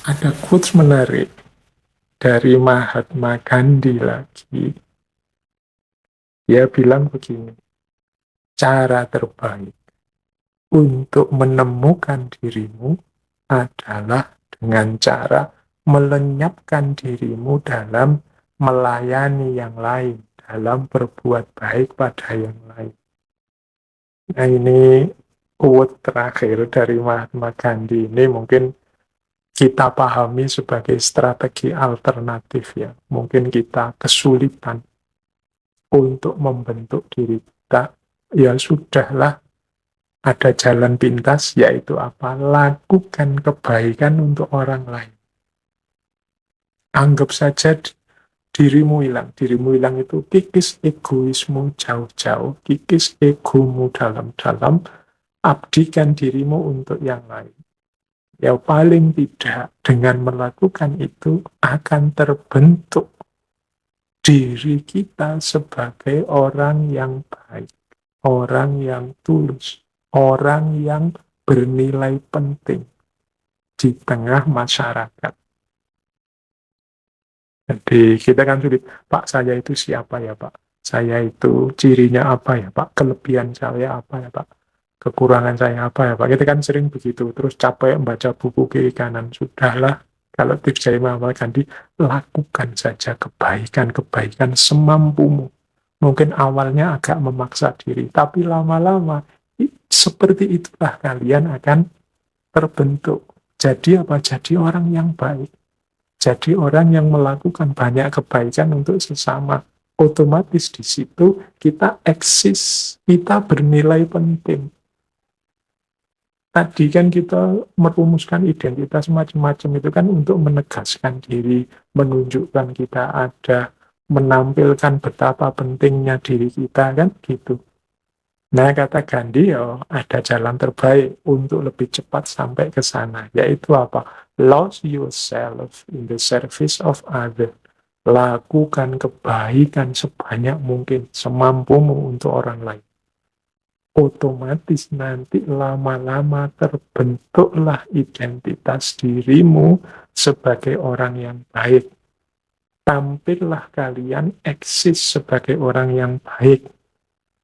Ada quotes menarik dari Mahatma Gandhi lagi. Dia bilang begini, cara terbaik untuk menemukan dirimu adalah dengan cara melenyapkan dirimu dalam melayani yang lain, dalam berbuat baik pada yang lain. Nah, ini quote terakhir dari Mahatma Gandhi. Ini mungkin kita pahami sebagai strategi alternatif ya. Mungkin kita kesulitan untuk membentuk diri kita. Ya sudahlah, ada jalan pintas, yaitu apa? Lakukan kebaikan untuk orang lain. Anggap saja dirimu hilang. Dirimu hilang itu kikis egoismu jauh-jauh, kikis egomu dalam-dalam, abdikan dirimu untuk yang lain. Ya paling tidak dengan melakukan itu akan terbentuk diri kita sebagai orang yang baik, orang yang tulus, orang yang bernilai penting di tengah masyarakat. Jadi kita kan sulit, Pak saya itu siapa ya Pak? Saya itu cirinya apa ya Pak? Kelebihan saya apa ya Pak? Kekurangan saya apa ya Pak? Kita kan sering begitu, terus capek membaca buku kiri kanan. Sudahlah, kalau tips dari Mahatma Gandhi, lakukan saja kebaikan-kebaikan semampumu. Mungkin awalnya agak memaksa diri, tapi lama-lama seperti itulah kalian akan terbentuk. Jadi apa? Jadi orang yang baik. Jadi orang yang melakukan banyak kebaikan untuk sesama, otomatis di situ kita eksis, kita bernilai penting. Tadi kan kita merumuskan identitas macam-macam itu kan untuk menegaskan diri, menunjukkan kita ada, menampilkan betapa pentingnya diri kita kan gitu. Nah, kata Gandhi, ya, ada jalan terbaik untuk lebih cepat sampai ke sana, yaitu apa? Lose yourself in the service of others. Lakukan kebaikan sebanyak mungkin, semampumu untuk orang lain. Otomatis nanti lama-lama terbentuklah identitas dirimu sebagai orang yang baik. Tampillah kalian eksis sebagai orang yang baik,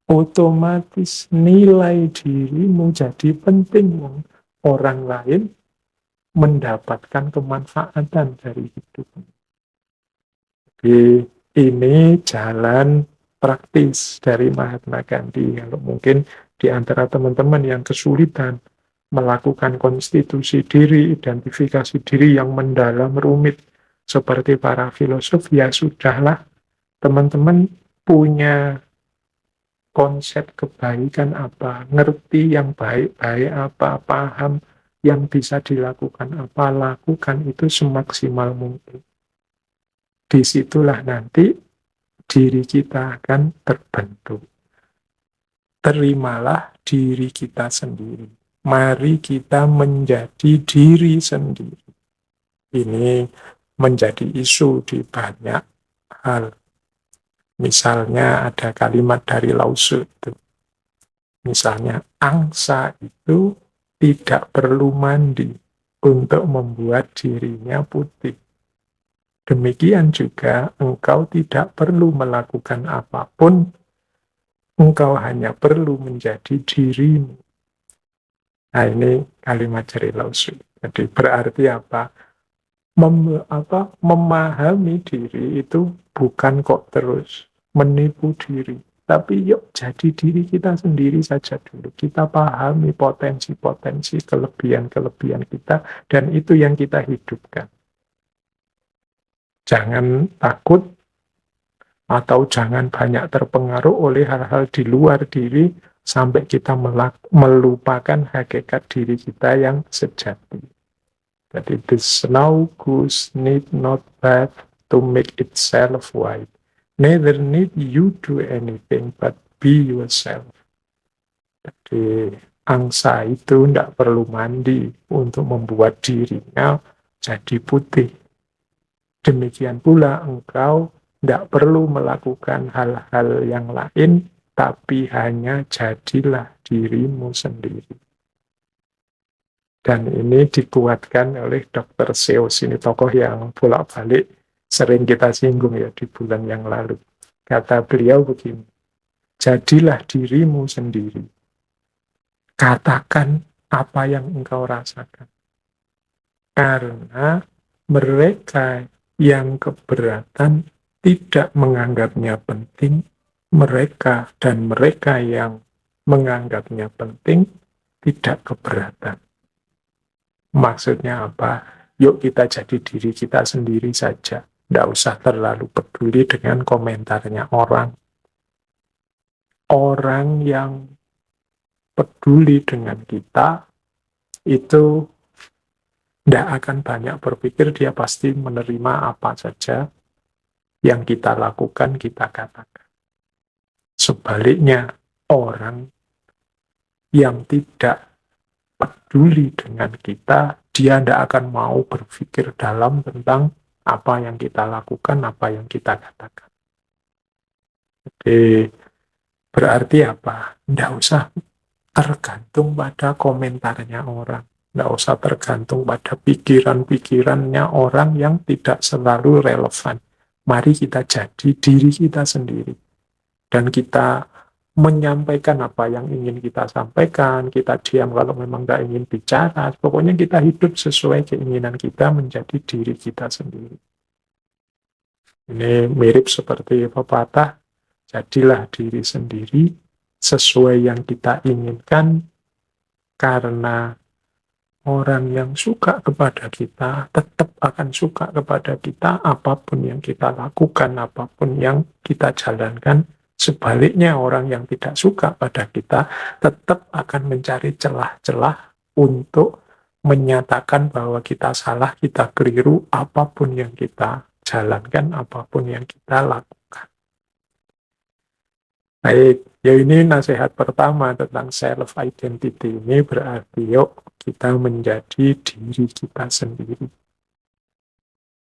otomatis nilai dirimu jadi penting. Orang lain mendapatkan kemanfaatan dari hidup. Jadi ini jalan praktis dari Mahatma Gandhi. Kalau mungkin di antara teman-teman yang kesulitan melakukan konstitusi diri, identifikasi diri yang mendalam, rumit, seperti para filosof, ya sudahlah, teman-teman punya konsep kebaikan apa, ngerti yang baik-baik apa, paham yang bisa dilakukan apa, lakukan itu semaksimal mungkin. Disitulah nanti diri kita akan terbentuk. Terimalah diri kita sendiri. Mari kita menjadi diri sendiri. Ini menjadi isu di banyak hal. Misalnya ada kalimat dari Lao Tzu itu. Misalnya, angsa itu tidak perlu mandi untuk membuat dirinya putih. Demikian juga engkau tidak perlu melakukan apapun, engkau hanya perlu menjadi dirimu. Nah ini kalimat dari Lao Tzu. Jadi berarti apa? Memahami diri itu bukan kok terus menipu diri. Tapi yuk jadi diri kita sendiri saja dulu. Kita pahami potensi-potensi, kelebihan-kelebihan kita, dan itu yang kita hidupkan. Jangan takut atau jangan banyak terpengaruh oleh hal-hal di luar diri sampai kita melupakan hakikat diri kita yang sejati. Jadi the snow goose need not bath to make itself white. Neither need you do anything but be yourself. Jadi angsa itu tidak perlu mandi untuk membuat dirinya jadi putih. Demikian pula engkau tidak perlu melakukan hal-hal yang lain, tapi hanya jadilah dirimu sendiri. Dan ini dikuatkan oleh Dr. Seuss, ini tokoh yang bolak-balik sering kita singgung ya di bulan yang lalu. Kata beliau begini, jadilah dirimu sendiri. Katakan apa yang engkau rasakan. Karena mereka yang keberatan tidak menganggapnya penting, mereka yang menganggapnya penting tidak keberatan. Maksudnya apa? Yuk kita jadi diri kita sendiri saja. Tidak usah terlalu peduli dengan komentarnya orang. Orang yang peduli dengan kita itu tidak akan banyak berpikir, dia pasti menerima apa saja yang kita lakukan, kita katakan. Sebaliknya, orang yang tidak peduli dengan kita, dia tidak akan mau berpikir dalam tentang apa yang kita lakukan, apa yang kita katakan. Jadi, berarti apa? Tidak usah tergantung pada komentarnya orang. Tidak usah tergantung pada pikiran-pikirannya orang yang tidak selalu relevan. Mari kita jadi diri kita sendiri. Dan kita menyampaikan apa yang ingin kita sampaikan, kita diam kalau memang tidak ingin bicara, pokoknya kita hidup sesuai keinginan kita menjadi diri kita sendiri. Ini mirip seperti pepatah, jadilah diri sendiri sesuai yang kita inginkan, karena orang yang suka kepada kita tetap akan suka kepada kita apapun yang kita lakukan, apapun yang kita jalankan. Sebaliknya, orang yang tidak suka pada kita tetap akan mencari celah-celah untuk menyatakan bahwa kita salah, kita keliru, apapun yang kita jalankan, apapun yang kita lakukan. Baik, ya ini nasihat pertama tentang self-identity. Ini berarti yuk kita menjadi diri kita sendiri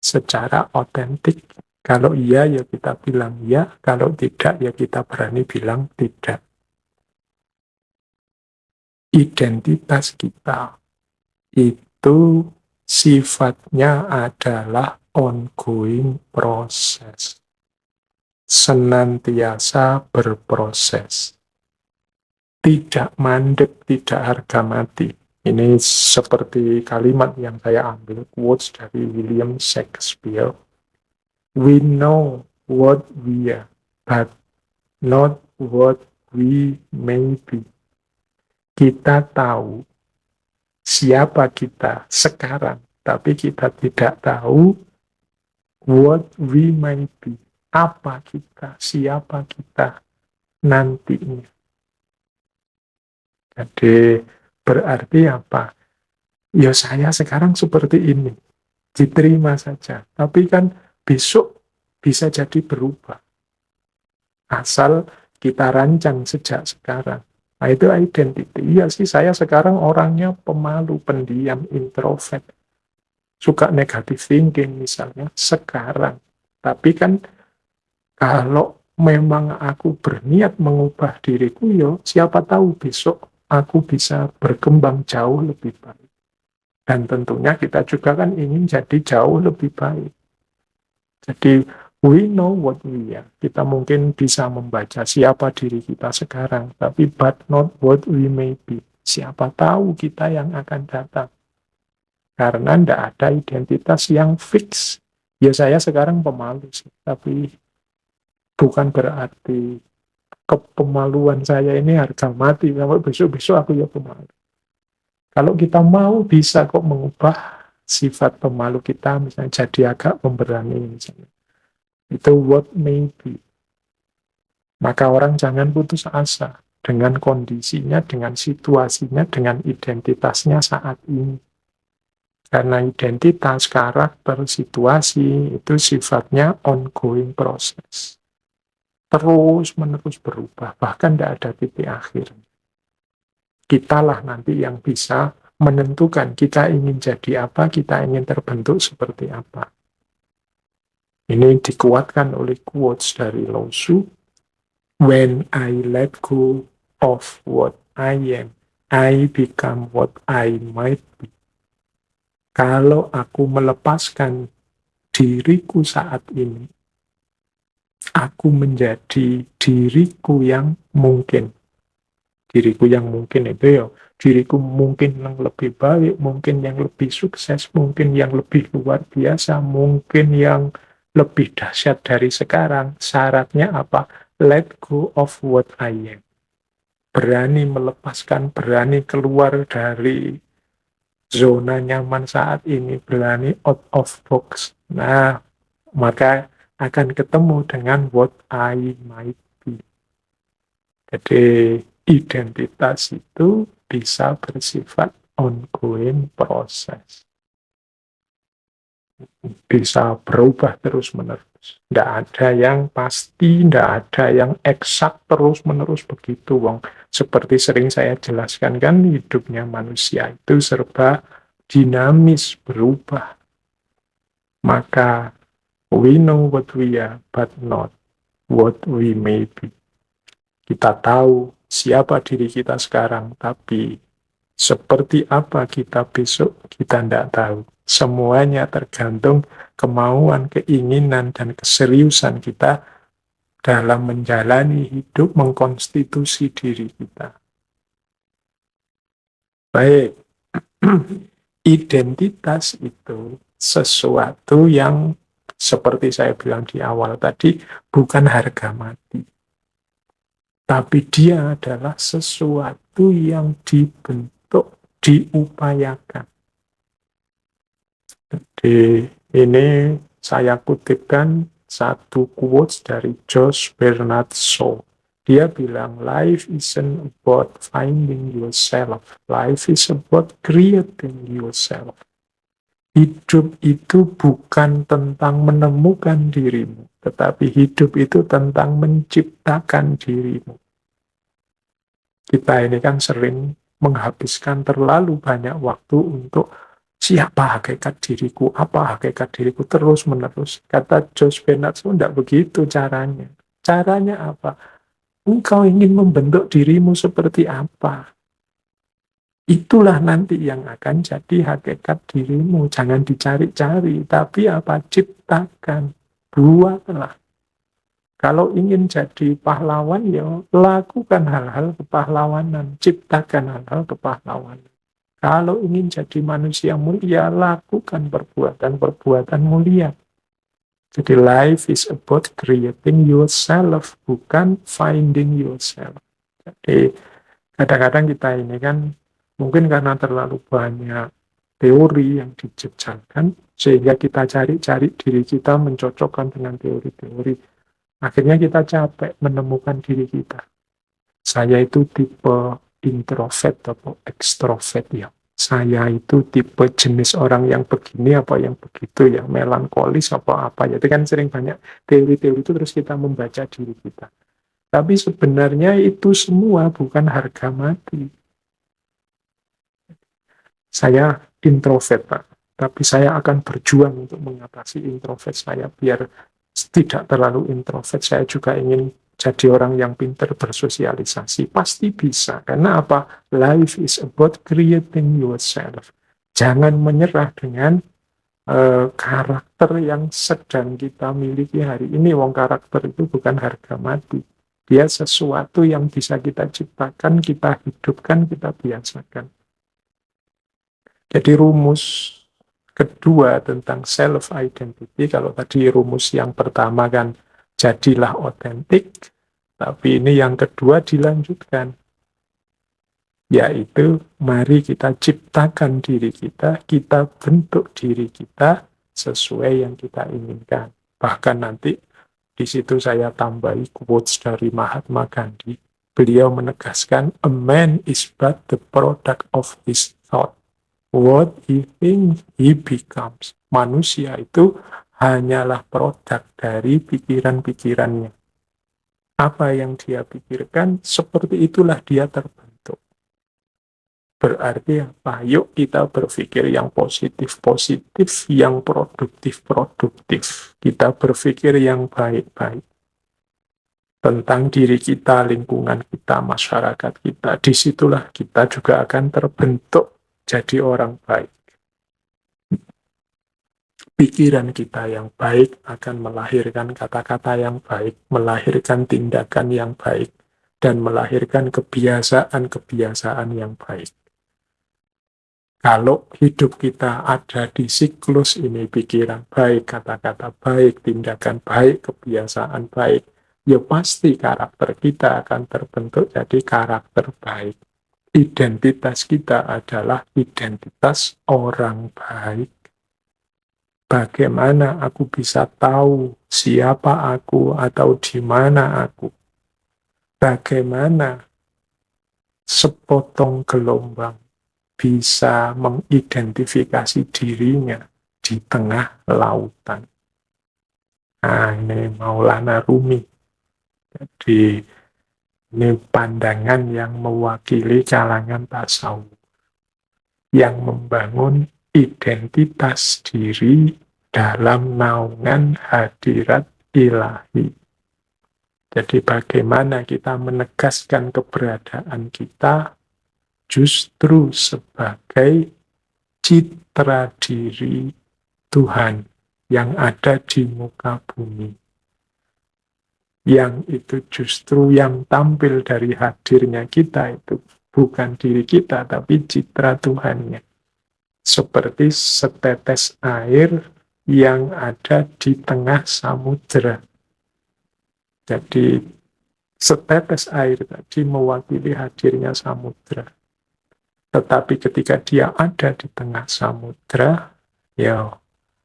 secara otentik. Kalau iya, ya kita bilang iya. Kalau tidak, ya kita berani bilang tidak. Identitas kita itu sifatnya adalah ongoing proses. Senantiasa berproses. Tidak mandek, tidak harga mati. Ini seperti kalimat yang saya ambil, quotes dari William Shakespeare. We know what we are, but not what we may be. Kita tahu siapa kita sekarang, tapi kita tidak tahu what we may be. Apa kita, siapa kita nantinya. Jadi berarti apa? Ya saya sekarang seperti ini. Diterima saja. Tapi kan besok bisa jadi berubah. Asal kita rancang sejak sekarang. Nah itu identity. Iya sih, saya sekarang orangnya pemalu, pendiam, introvert. Suka negative thinking misalnya sekarang. Tapi kan kalau memang aku berniat mengubah diriku, yo siapa tahu besok aku bisa berkembang jauh lebih baik. Dan tentunya kita juga kan ingin jadi jauh lebih baik. Jadi, we know what we are. Kita mungkin bisa membaca siapa diri kita sekarang, tapi but not what we may be. Siapa tahu kita yang akan datang. Karena tidak ada identitas yang fix. Ya saya sekarang pemalu sih, tapi bukan berarti kepemaluan saya ini harga mati. Sampai besok-besok aku ya pemalu. Kalau kita mau, bisa kok mengubah sifat pemalu kita, misalnya jadi agak pemberani misalnya. Itu what may be. Maka orang jangan putus asa dengan kondisinya, dengan situasinya, dengan identitasnya saat ini. Karena identitas, karakter, situasi itu sifatnya ongoing proses. Terus-menerus berubah, bahkan tidak ada titik akhir. Kitalah nanti yang bisa menentukan kita ingin jadi apa, kita ingin terbentuk seperti apa. Ini dikuatkan oleh quotes dari Lao Tzu. When I let go of what I am, I become what I might be. Kalau aku melepaskan diriku saat ini, aku menjadi diriku yang mungkin. Diriku yang mungkin itu ya, diriku mungkin yang lebih baik, mungkin yang lebih sukses, mungkin yang lebih luar biasa, mungkin yang lebih dahsyat dari sekarang. Syaratnya apa? Let go of what I am. Berani melepaskan, berani keluar dari zona nyaman saat ini, berani out of box. Nah, maka akan ketemu dengan what I might be. Jadi, identitas itu bisa bersifat ongoing proses. Bisa berubah terus-menerus. Tidak ada yang pasti, tidak ada yang eksak terus-menerus begitu. Wong. Seperti sering saya jelaskan kan, hidupnya manusia itu serba dinamis, berubah. Maka, we know what we are, but not what we may be. Kita tahu siapa diri kita sekarang, tapi seperti apa kita besok, kita tidak tahu. Semuanya tergantung kemauan, keinginan, dan keseriusan kita dalam menjalani hidup, mengkonstitusi diri kita. Baik, identitas itu sesuatu yang seperti saya bilang di awal tadi, bukan harga mati. Tapi dia adalah sesuatu yang dibentuk, diupayakan. Jadi ini saya kutipkan satu quotes dari Josh Bernard Shaw. Dia bilang, life isn't about finding yourself. Life is about creating yourself. Hidup itu bukan tentang menemukan dirimu, tetapi hidup itu tentang menciptakan dirimu. Kita ini kan sering menghabiskan terlalu banyak waktu untuk siapa hakikat diriku, apa hakikat diriku, terus-menerus. Kata Josh Bernard Shaw, tidak begitu caranya. Caranya apa? Engkau ingin membentuk dirimu seperti apa? Itulah nanti yang akan jadi hakikat dirimu. Jangan dicari-cari, tapi apa? Ciptakan, buatlah. Kalau ingin jadi pahlawan, ya lakukan hal-hal kepahlawanan, ciptakan hal-hal kepahlawanan. Kalau ingin jadi manusia mulia, lakukan perbuatan-perbuatan mulia. Jadi life is about creating yourself, bukan finding yourself. Jadi kadang-kadang kita ini kan mungkin karena terlalu banyak teori yang dijejalkan, sehingga kita cari-cari diri kita mencocokkan dengan teori-teori. Akhirnya kita capek menemukan diri kita. Saya itu tipe introvert atau ekstrovert ya. Saya itu tipe jenis orang yang begini apa yang begitu ya, melankolis apa ya. Itu kan sering banyak teori-teori itu terus kita membaca diri kita. Tapi sebenarnya itu semua bukan harga mati. Saya introvert, Pak. Tapi saya akan berjuang untuk mengatasi introvert saya biar tidak terlalu introvert. Saya juga ingin jadi orang yang pintar bersosialisasi. Pasti bisa. Karena apa? Life is about creating yourself. Jangan menyerah dengan karakter yang sedang kita miliki hari ini. Wong karakter itu bukan harga mati. Dia sesuatu yang bisa kita ciptakan, kita hidupkan, kita biasakan. Jadi rumus kedua tentang self-identity, kalau tadi rumus yang pertama kan jadilah otentik, tapi ini yang kedua dilanjutkan, yaitu mari kita ciptakan diri kita bentuk diri kita sesuai yang kita inginkan. Bahkan nanti di situ saya tambahi quotes dari Mahatma Gandhi. Beliau menegaskan, a man is but the product of his thought. What he thinks, he becomes. Manusia itu hanyalah produk dari pikiran-pikirannya. Apa yang dia pikirkan, seperti itulah dia terbentuk. Berarti apa? Yuk kita berpikir yang positif-positif, yang produktif-produktif. Kita berpikir yang baik-baik. tentang diri kita, lingkungan kita, masyarakat kita. Disitulah kita juga akan terbentuk jadi orang baik. Pikiran kita yang baik akan melahirkan kata-kata yang baik, melahirkan tindakan yang baik, dan melahirkan kebiasaan-kebiasaan yang baik. Kalau hidup kita ada di siklus ini, pikiran baik, kata-kata baik, tindakan baik, kebiasaan baik, ya pasti karakter kita akan terbentuk jadi karakter baik. Identitas kita adalah identitas orang baik. Bagaimana aku bisa tahu siapa aku atau di mana aku? Bagaimana sepotong gelombang bisa mengidentifikasi dirinya di tengah lautan? Nah, ini Maulana Rumi. Jadi, ini pandangan yang mewakili kalangan tasawuf, yang membangun identitas diri dalam naungan hadirat ilahi. Jadi bagaimana kita menegaskan keberadaan kita justru sebagai citra diri Tuhan yang ada di muka bumi. Yang itu justru yang tampil dari hadirnya kita itu bukan diri kita, tapi citra Tuhannya. Seperti setetes air yang ada di tengah samudera. Jadi setetes air tadi mewakili hadirnya samudera. Tetapi ketika dia ada di tengah samudera, ya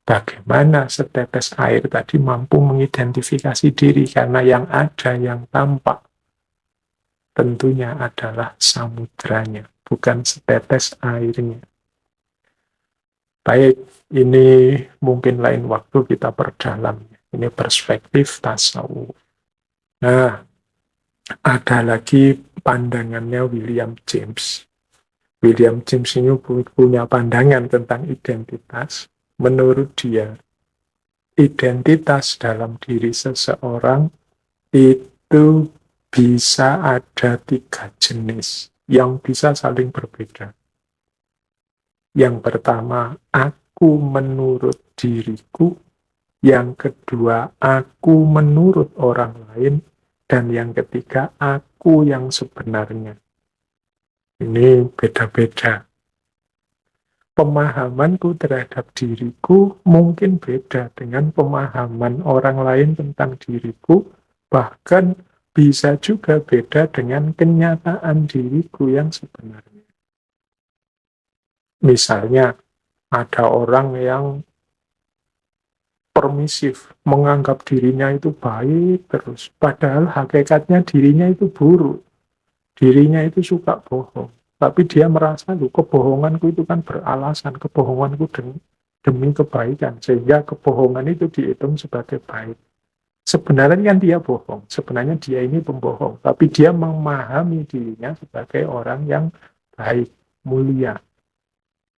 bagaimana setetes air tadi mampu mengidentifikasi diri, karena yang ada, yang tampak tentunya adalah samudranya, bukan setetes airnya. Baik, ini mungkin lain waktu kita perdalam. Ini perspektif tasawuf. Nah, ada lagi pandangannya William James. William James ini punya pandangan tentang identitas. Menurut dia, identitas dalam diri seseorang itu bisa ada 3 jenis yang bisa saling berbeda. Yang pertama, aku menurut diriku. Yang kedua, aku menurut orang lain. Dan yang ketiga, aku yang sebenarnya. Ini beda-beda. Pemahamanku terhadap diriku mungkin beda dengan pemahaman orang lain tentang diriku, bahkan bisa juga beda dengan kenyataan diriku yang sebenarnya. Misalnya, ada orang yang permisif, menganggap dirinya itu baik terus, padahal hakikatnya dirinya itu buruk, dirinya itu suka bohong. Tapi dia merasa, kebohonganku itu kan beralasan, kebohonganku demi kebaikan, sehingga kebohongan itu dihitung sebagai baik. Sebenarnya kan dia bohong, sebenarnya dia ini pembohong, tapi dia memahami dirinya sebagai orang yang baik, mulia.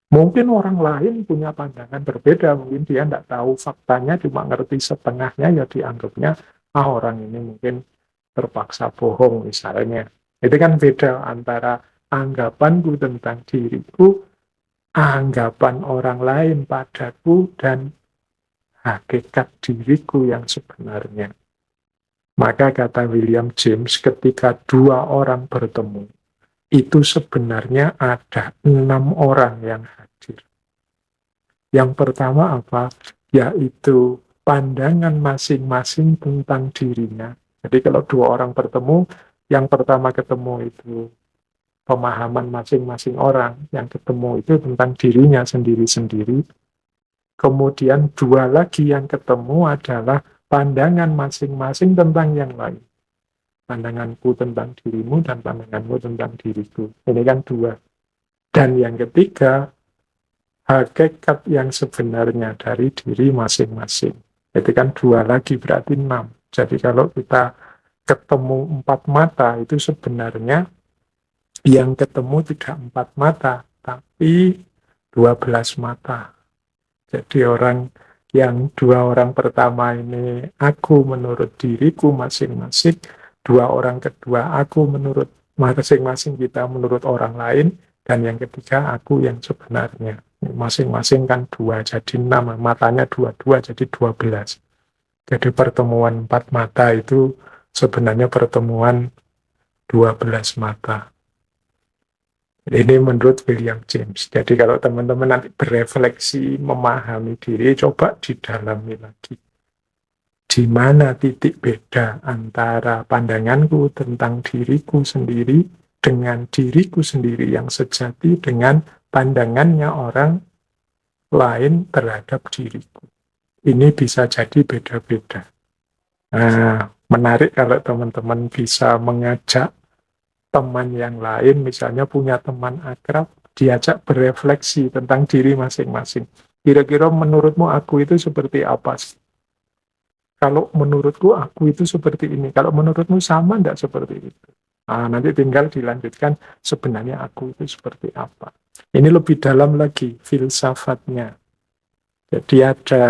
Mungkin orang lain punya pandangan berbeda, mungkin dia tidak tahu faktanya, cuma ngerti setengahnya, ya dianggapnya, orang ini mungkin terpaksa bohong misalnya. Itu kan beda antara anggapanku tentang diriku, anggapan orang lain padaku, dan hakikat diriku yang sebenarnya. Maka kata William James, ketika 2 orang bertemu, itu sebenarnya ada 6 orang yang hadir. Yang pertama apa? Yaitu pandangan masing-masing tentang dirinya. Jadi kalau 2 orang bertemu, yang pertama ketemu itu pemahaman masing-masing orang, yang ketemu itu tentang dirinya sendiri-sendiri. Kemudian 2 lagi yang ketemu adalah pandangan masing-masing tentang yang lain. Pandanganku tentang dirimu dan pandanganmu tentang diriku. Ini kan 2. Dan yang ketiga, hakikat yang sebenarnya dari diri masing-masing. Itu kan 2 lagi, berarti 6. Jadi kalau kita ketemu 4 mata, itu sebenarnya yang ketemu tidak 4 mata, tapi 12 mata. Jadi yang 2 orang pertama ini, aku menurut diriku masing-masing, dua orang kedua, aku menurut masing-masing kita menurut orang lain, dan yang ketiga aku yang sebenarnya. Masing-masing kan dua, jadi 6, matanya dua-dua, jadi 12. Jadi pertemuan 4 mata itu sebenarnya pertemuan 12 mata. Ini menurut William James. Jadi kalau teman-teman nanti berefleksi, memahami diri, coba didalami lagi. Di mana titik beda antara pandanganku tentang diriku sendiri dengan diriku sendiri yang sejati dengan pandangannya orang lain terhadap diriku. Ini bisa jadi beda-beda. Nah, menarik kalau teman-teman bisa mengajak teman yang lain, misalnya punya teman akrab, diajak berefleksi tentang diri masing-masing. Kira-kira menurutmu aku itu seperti apa sih? Kalau menurutku aku itu seperti ini. Kalau menurutmu sama enggak seperti itu? Nah, nanti tinggal dilanjutkan sebenarnya aku itu seperti apa. Ini lebih dalam lagi filsafatnya. Jadi ada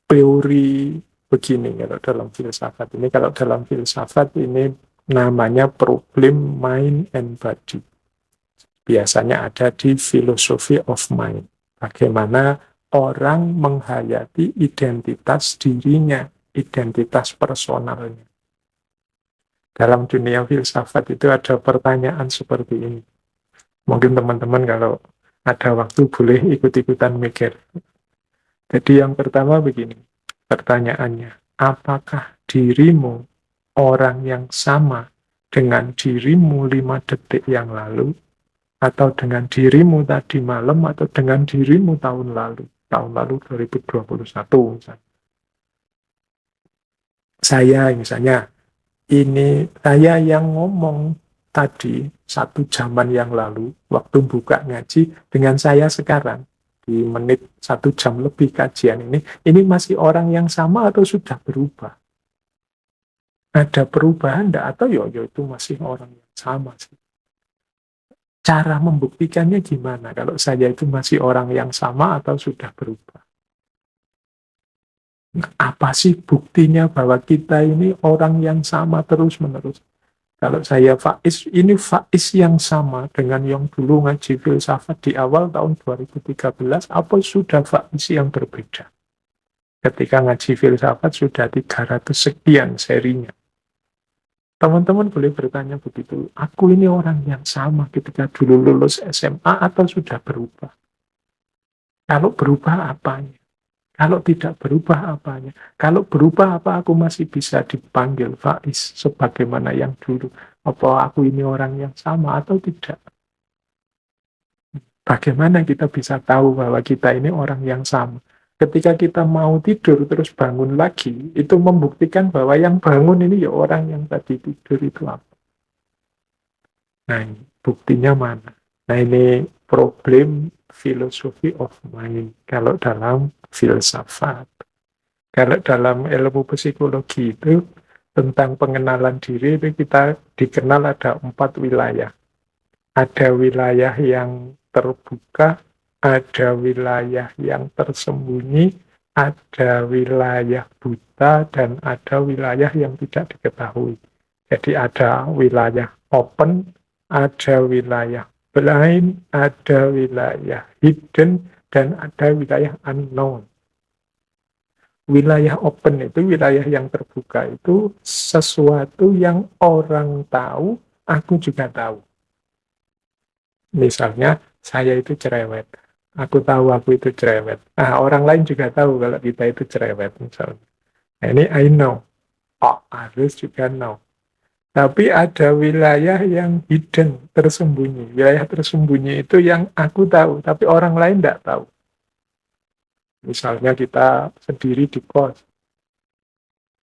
teori begini kalau dalam filsafat ini. Kalau dalam filsafat ini namanya problem mind and body. Biasanya ada di philosophy of mind. Bagaimana orang menghayati identitas dirinya, identitas personalnya. Dalam dunia filsafat itu ada pertanyaan seperti ini. Mungkin teman-teman kalau ada waktu boleh ikut-ikutan mikir. Jadi yang pertama begini, pertanyaannya, apakah dirimu orang yang sama dengan dirimu 5 detik yang lalu, atau dengan dirimu tadi malam, atau dengan dirimu tahun lalu 2021 misalnya. Saya misalnya, ini saya yang ngomong tadi 1 jaman yang lalu, waktu buka ngaji, dengan saya sekarang, di menit 1 jam lebih kajian ini masih orang yang sama atau sudah berubah? Ada perubahan enggak? Atau yo itu masih orang yang sama sih? Cara membuktikannya gimana? Kalau saya itu masih orang yang sama atau sudah berubah? Nah, apa sih buktinya bahwa kita ini orang yang sama terus-menerus? Kalau saya Faiz, ini Faiz yang sama dengan yang dulu ngaji filsafat di awal tahun 2013, apa sudah Faiz yang berbeda? Ketika ngaji filsafat sudah 300 sekian serinya. Teman-teman boleh bertanya begitu, aku ini orang yang sama ketika dulu lulus SMA atau sudah berubah? Kalau berubah apanya? Kalau tidak berubah apanya? Kalau berubah apa aku masih bisa dipanggil Faiz sebagaimana yang dulu? Apa aku ini orang yang sama atau tidak? Bagaimana kita bisa tahu bahwa kita ini orang yang sama? Ketika kita mau tidur terus bangun lagi, itu membuktikan bahwa yang bangun ini ya orang yang tadi tidur itu apa? Nah, buktinya mana? Nah, ini problem philosophy of mind kalau dalam filsafat. Kalau dalam ilmu psikologi itu tentang pengenalan diri itu kita dikenal ada 4 wilayah. Ada wilayah yang terbuka, ada wilayah yang tersembunyi, ada wilayah buta, dan ada wilayah yang tidak diketahui. Jadi ada wilayah open, ada wilayah blind, ada wilayah hidden, dan ada wilayah unknown. Wilayah open itu, wilayah yang terbuka itu sesuatu yang orang tahu, aku juga tahu. Misalnya, saya itu cerewet. Aku tahu aku itu cerewet. Nah, orang lain juga tahu kalau kita itu cerewet, misalnya. Nah, ini I know. Oh, others juga know. Tapi ada wilayah yang hidden, tersembunyi. Wilayah tersembunyi itu yang aku tahu, tapi orang lain tidak tahu. Misalnya kita sendiri di kos.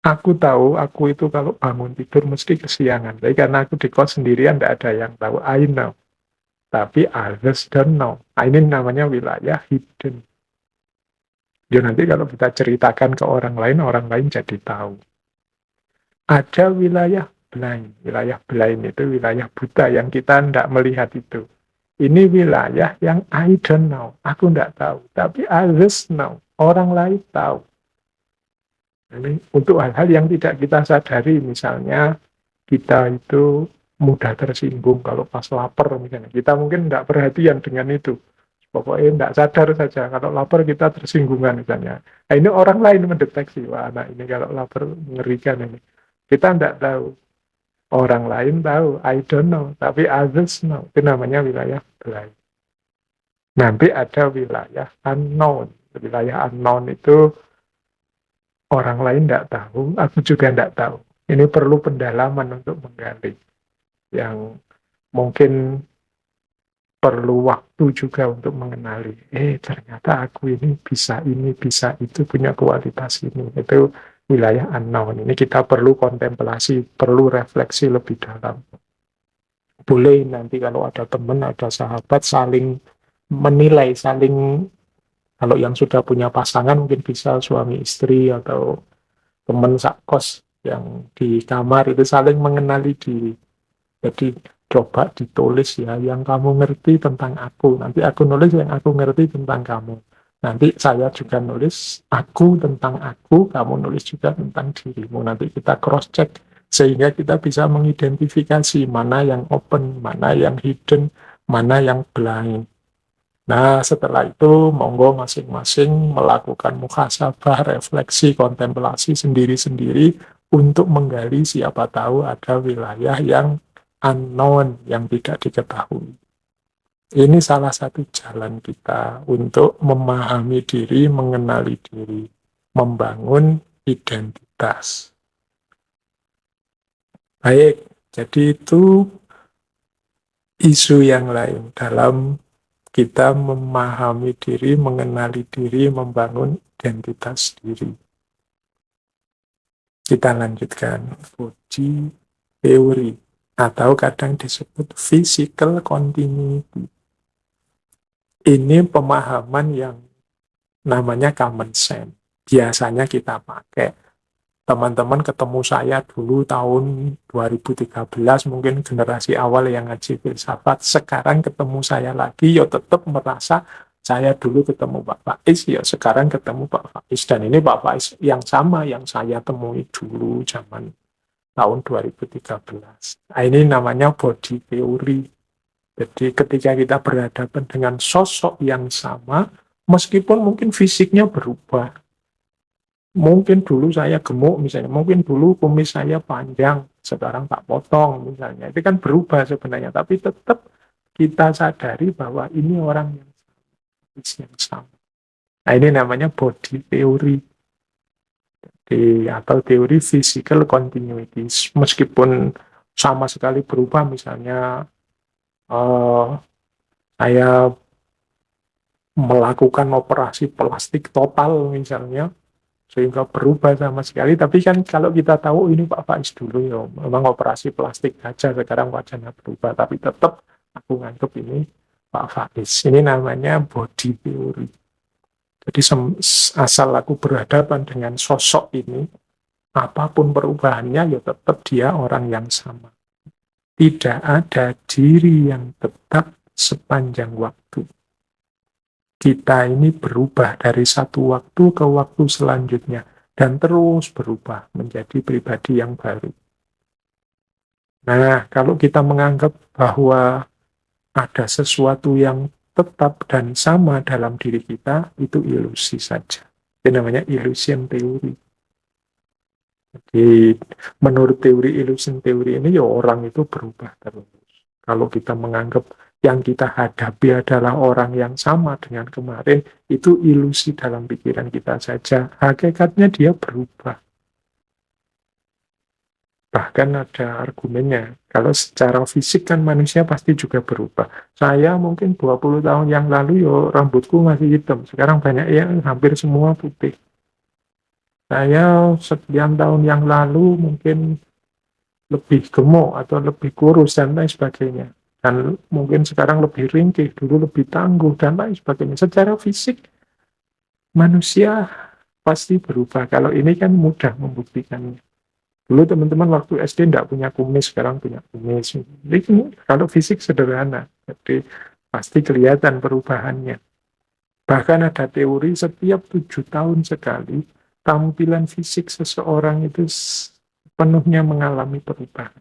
Aku tahu, aku itu kalau bangun tidur mesti kesiangan. Tapi karena aku di kos sendirian, tidak ada yang tahu. I know. Tapi others don't know. Nah, ini namanya wilayah hidden. Ya nanti kalau kita ceritakan ke orang lain jadi tahu. Ada wilayah blind. Wilayah blind itu wilayah buta yang kita tidak melihat itu. Ini wilayah yang I don't know. Aku tidak tahu. Tapi others know. Orang lain tahu. Ini untuk hal-hal yang tidak kita sadari, misalnya kita itu mudah tersinggung kalau pas lapar misalnya. Kita mungkin tidak perhatian dengan itu. Pokoknya tidak sadar saja kalau lapar kita tersinggungan misalnya. Nah, ini orang lain mendeteksi, wah anak ini kalau lapar mengerikan ini. Kita tidak tahu. Orang lain tahu, I don't know, tapi others know. Itu namanya wilayah blind. Nanti ada wilayah unknown. Wilayah unknown itu orang lain tidak tahu, aku juga tidak tahu. Ini perlu pendalaman untuk menggali. Yang mungkin perlu waktu juga untuk mengenali. Ternyata aku ini, bisa itu, punya kualitas ini. Itu wilayah unknown. Ini kita perlu kontemplasi, perlu refleksi lebih dalam. Boleh nanti kalau ada teman, ada sahabat, saling menilai, saling, kalau yang sudah punya pasangan mungkin bisa suami istri atau teman sakos yang di kamar itu saling mengenali diri. Jadi coba ditulis ya yang kamu ngerti tentang aku. Nanti aku nulis yang aku ngerti tentang kamu. Nanti saya juga nulis aku tentang aku, kamu nulis juga tentang dirimu. Nanti kita cross check sehingga kita bisa mengidentifikasi mana yang open, mana yang hidden, mana yang blind. Nah, setelah itu monggo masing-masing melakukan muhasabah, refleksi, kontemplasi sendiri-sendiri untuk menggali siapa tahu ada wilayah yang unknown, yang tidak diketahui. Ini salah satu jalan kita untuk memahami diri, mengenali diri, membangun identitas. Baik, jadi itu isu yang lain dalam kita memahami diri, mengenali diri, membangun identitas diri. Kita lanjutkan body theory atau kadang disebut physical continuity. Ini pemahaman yang namanya common sense. Biasanya kita pakai. Teman-teman ketemu saya dulu tahun 2013, mungkin generasi awal yang ngaji filsafat, sekarang ketemu saya lagi, ya tetap merasa saya dulu ketemu Pak Faiz, ya sekarang ketemu Pak Faiz. Dan ini Pak Faiz yang sama yang saya temui dulu zaman tahun 2013. Nah, ini namanya body theory. Jadi ketika kita berhadapan dengan sosok yang sama, meskipun mungkin fisiknya berubah, mungkin dulu saya gemuk misalnya, mungkin dulu kumis saya panjang, sekarang tak potong misalnya. Itu kan berubah sebenarnya, tapi tetap kita sadari bahwa ini orang yang sama. Nah, ini namanya body theory atau teori physical continuity. Meskipun sama sekali berubah, misalnya saya melakukan operasi plastik total misalnya, sehingga berubah sama sekali. Tapi kan kalau kita tahu ini Pak Faiz dulu ya, memang operasi plastik aja, sekarang wajahnya berubah, tapi tetap aku nganggap ini Pak Faiz. Ini namanya body theory. Jadi asal aku berhadapan dengan sosok ini, apapun perubahannya ya tetap dia orang yang sama. Tidak ada diri yang tetap sepanjang waktu. Kita ini berubah dari satu waktu ke waktu selanjutnya dan terus berubah menjadi pribadi yang baru. Nah, kalau kita menganggap bahwa ada sesuatu yang tetap dan sama dalam diri kita, itu ilusi saja. Itu namanya illusion theory. Jadi, menurut teori illusion theory ini, ya orang itu berubah terus. Kalau kita menganggap yang kita hadapi adalah orang yang sama dengan kemarin, itu ilusi dalam pikiran kita saja. Hakikatnya dia berubah. Bahkan ada argumennya, kalau secara fisik kan manusia pasti juga berubah. Saya mungkin 20 tahun yang lalu yo rambutku masih hitam, sekarang banyak yang hampir semua putih. Saya sekian tahun yang lalu mungkin lebih gemuk atau lebih kurus dan lain sebagainya. Dan mungkin sekarang lebih ringkih, dulu lebih tangguh dan lain sebagainya. Secara fisik manusia pasti berubah. Kalau ini kan mudah membuktikannya. Dulu teman-teman waktu SD tidak punya kumis, sekarang punya kumis. Jadi kalau fisik sederhana, jadi pasti kelihatan perubahannya. Bahkan ada teori setiap 7 tahun sekali, tampilan fisik seseorang itu penuhnya mengalami perubahan.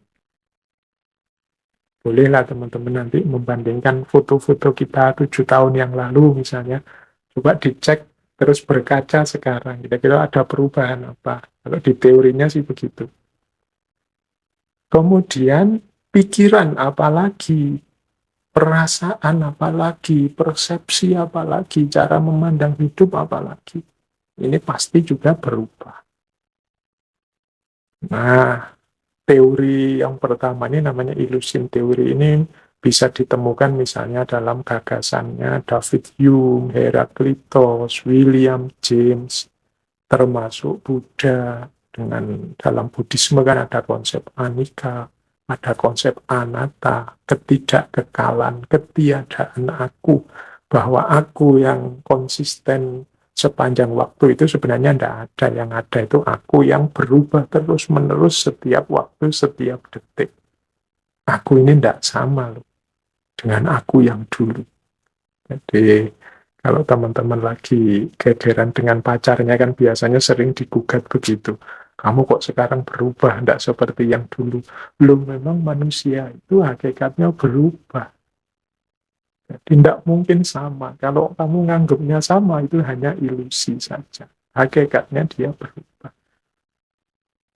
Bolehlah teman-teman nanti membandingkan foto-foto kita 7 tahun yang lalu misalnya, coba dicek terus berkaca sekarang, kira-kira ada perubahan apa. Kalau di teorinya sih begitu. Kemudian pikiran apalagi, perasaan apalagi, persepsi apalagi, cara memandang hidup apalagi. Ini pasti juga berubah. Nah, teori yang pertama ini namanya illusion teori. Ini bisa ditemukan misalnya dalam gagasannya David Hume, Heraclitus, William James, termasuk Buddha. Dengan dalam Buddhisme kan ada konsep anicca, ada konsep anatta, ketidakkekalan, ketiadaan aku, bahwa aku yang konsisten sepanjang waktu itu sebenarnya tidak ada. Yang ada itu aku yang berubah terus-menerus setiap waktu, setiap detik. Aku ini tidak sama loh dengan aku yang dulu. Jadi kalau teman-teman lagi gegeran dengan pacarnya kan biasanya sering digugat begitu. Kamu kok sekarang berubah, tidak seperti yang dulu. Belum, memang manusia itu hakikatnya berubah. Jadi tidak mungkin sama. Kalau kamu nganggapnya sama, itu hanya ilusi saja. Hakikatnya dia berubah.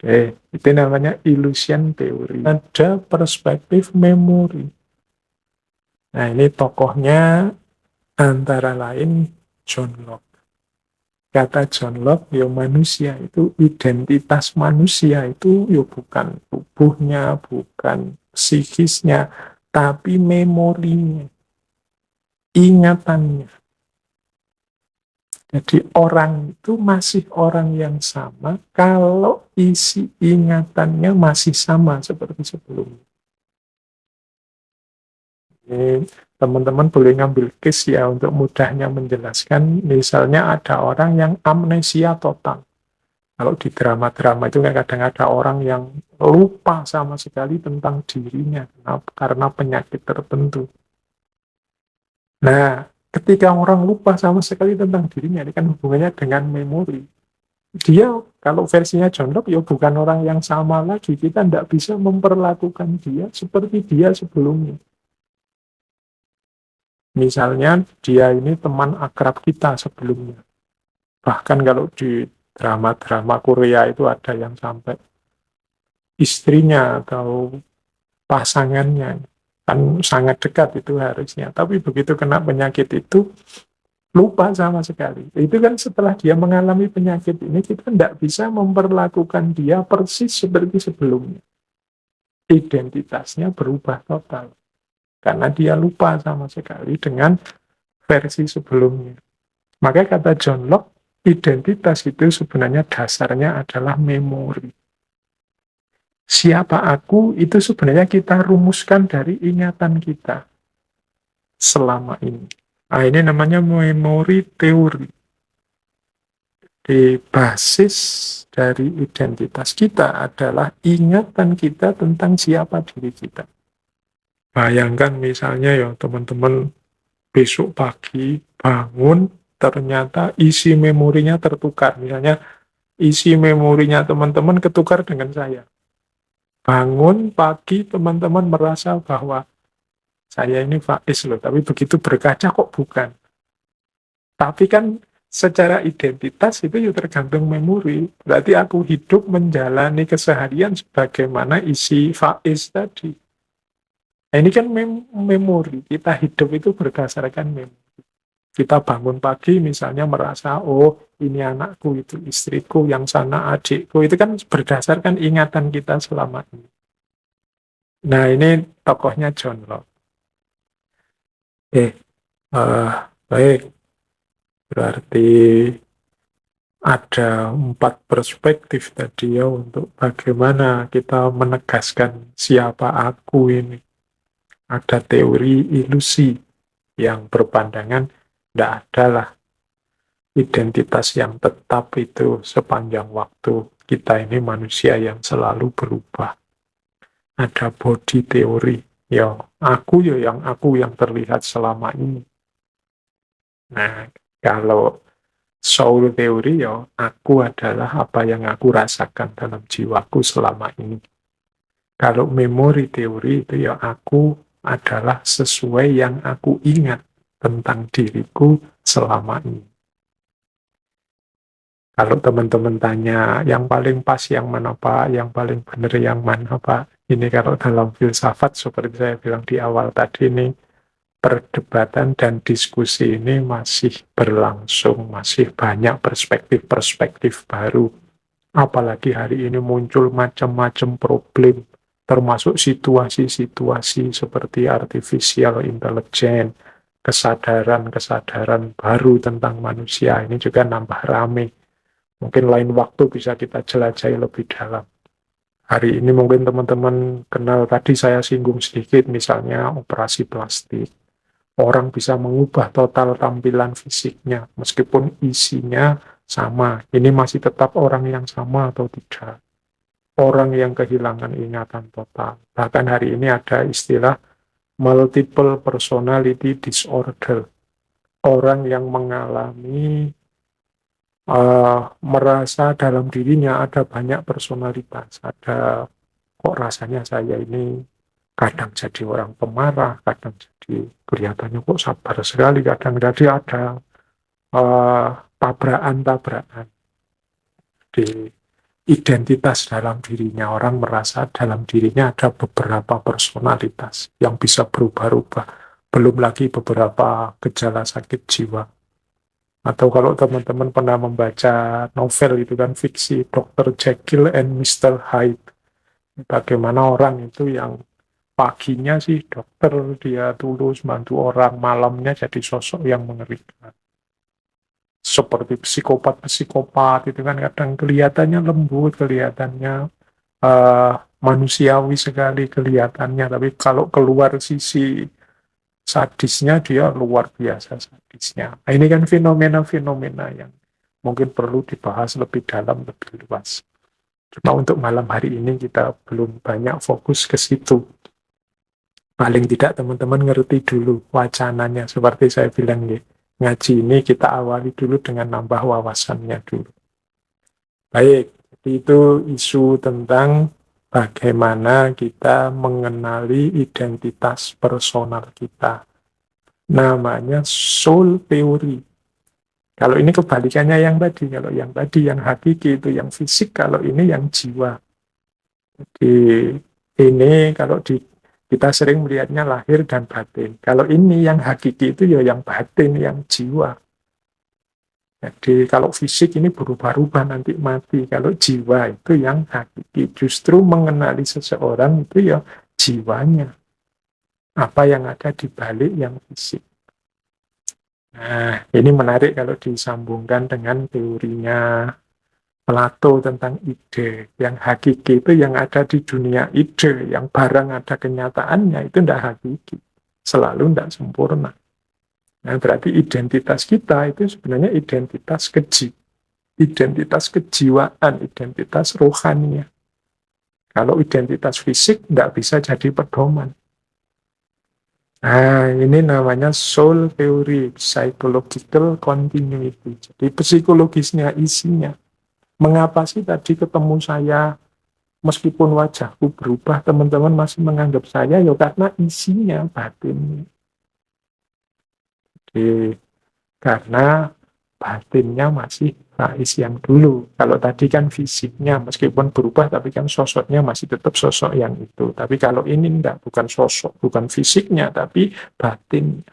Oke, itu namanya illusion teori. Ada perspektif memori. Nah, ini tokohnya antara lain John Locke. Kata John Locke, ya manusia itu, identitas manusia itu ya bukan tubuhnya, bukan psikisnya, tapi memorinya, ingatannya. Jadi orang itu masih orang yang sama kalau isi ingatannya masih sama seperti sebelumnya. Ini teman-teman boleh ngambil case ya untuk mudahnya menjelaskan. Misalnya ada orang yang amnesia total. Kalau di drama-drama itu kadang ada orang yang lupa sama sekali tentang dirinya karena penyakit tertentu. Nah, ketika orang lupa sama sekali tentang dirinya, ini kan hubungannya dengan memori. Dia, kalau versinya John Locke, ya bukan orang yang sama lagi. Kita tidak bisa memperlakukan dia seperti dia sebelumnya. Misalnya dia ini teman akrab kita sebelumnya. Bahkan kalau di drama-drama Korea itu ada yang sampai istrinya atau pasangannya. Kan sangat dekat itu harusnya. Tapi begitu kena penyakit itu, lupa sama sekali. Itu kan setelah dia mengalami penyakit ini, kita tidak bisa memperlakukan dia persis seperti sebelumnya. Identitasnya berubah total. Karena dia lupa sama sekali dengan versi sebelumnya. Maka kata John Locke, identitas itu sebenarnya dasarnya adalah memori. Siapa aku itu sebenarnya kita rumuskan dari ingatan kita selama ini. Nah, ini namanya memori teori. Di basis dari identitas kita adalah ingatan kita tentang siapa diri kita. Bayangkan misalnya ya teman-teman besok pagi bangun ternyata isi memorinya tertukar. Misalnya isi memorinya teman-teman ketukar dengan saya. Bangun pagi teman-teman merasa bahwa saya ini Faiz loh, tapi begitu berkaca kok bukan. Tapi kan secara identitas itu ya tergantung memori. Berarti aku hidup menjalani keseharian sebagaimana isi Faiz tadi. Nah, ini kan memori. Kita hidup itu berdasarkan memori. Kita bangun pagi misalnya merasa, oh ini anakku, itu istriku, yang sana adikku. Itu kan berdasarkan ingatan kita selama ini. Nah ini tokohnya John Locke. Baik. Berarti ada 4 perspektif tadi ya untuk bagaimana kita menegaskan siapa aku ini. Ada teori ilusi yang berpandangan tidak adalah identitas yang tetap itu sepanjang waktu. Kita ini manusia yang selalu berubah. Ada body teori, ya aku yang terlihat selama ini. Nah, kalau Soul teori ya, aku adalah apa yang aku rasakan dalam jiwaku selama ini. Kalau memori teori itu ya, aku adalah sesuai yang aku ingat tentang diriku selama ini. Kalau teman-teman tanya yang paling pas yang mana Pak, yang paling benar yang mana Pak, ini kalau dalam filsafat seperti saya bilang di awal tadi ini, perdebatan dan diskusi ini masih berlangsung, masih banyak perspektif-perspektif baru. Apalagi hari ini muncul macam-macam problem, termasuk situasi-situasi seperti artificial intelligence, kesadaran-kesadaran baru tentang manusia, ini juga nambah rame. Mungkin lain waktu bisa kita jelajahi lebih dalam. Hari ini mungkin teman-teman kenal, tadi saya singgung sedikit, misalnya operasi plastik. Orang bisa mengubah total tampilan fisiknya, meskipun isinya sama. Ini masih tetap orang yang sama atau tidak. Orang yang kehilangan ingatan total. Bahkan hari ini ada istilah multiple personality disorder. Orang yang mengalami merasa dalam dirinya ada banyak personalitas. Ada, kok rasanya saya ini kadang jadi orang pemarah, kadang jadi kelihatannya kok sabar sekali, kadang jadi ada tabrakan-tabrakan di identitas dalam dirinya. Orang merasa dalam dirinya ada beberapa personalitas yang bisa berubah-ubah. Belum lagi beberapa gejala sakit jiwa. Atau kalau teman-teman pernah membaca novel itu kan fiksi, Dr. Jekyll and Mr. Hyde. Bagaimana orang itu yang paginya sih dokter, dia tulus bantu orang, malamnya jadi sosok yang mengerikan. Seperti psikopat-psikopat itu kan kadang kelihatannya lembut, kelihatannya manusiawi sekali kelihatannya, tapi kalau keluar sisi sadisnya dia luar biasa sadisnya. Nah, ini kan fenomena-fenomena yang mungkin perlu dibahas lebih dalam, lebih luas. Cuma untuk malam hari ini kita belum banyak fokus ke situ. Paling tidak teman-teman ngerti dulu wacananya, seperti saya bilang ya. Ngaji ini kita awali dulu dengan nambah wawasannya dulu. Baik, itu isu tentang bagaimana kita mengenali identitas personal kita. Namanya soul theory. Kalau ini kebalikannya yang tadi. Kalau yang tadi yang hakiki itu yang fisik, kalau ini yang jiwa. Jadi ini kalau kita sering melihatnya lahir dan batin. Kalau ini yang hakiki itu ya yang batin, yang jiwa. Jadi kalau fisik ini berubah-ubah nanti mati. Kalau jiwa itu yang hakiki. Justru mengenali seseorang itu ya jiwanya. Apa yang ada di balik yang fisik. Nah, ini menarik kalau disambungkan dengan teorinya Plato tentang ide. Yang hakiki itu yang ada di dunia ide, yang barang ada kenyataannya, itu tidak hakiki. Selalu tidak sempurna. Nah, berarti identitas kita itu sebenarnya identitas kejiwaan, identitas rohaninya. Kalau identitas fisik tidak bisa jadi pedoman. Nah, ini namanya soul theory, psychological continuity. Jadi psikologisnya, isinya. Mengapa sih tadi ketemu saya, meskipun wajahku berubah, teman-teman masih menganggap saya, ya karena isinya, batinnya. Jadi, karena batinnya masih Rais yang dulu. Kalau tadi kan fisiknya, meskipun berubah, tapi kan sosoknya masih tetap sosok yang itu. Tapi kalau ini enggak, bukan sosok, bukan fisiknya, tapi batinnya.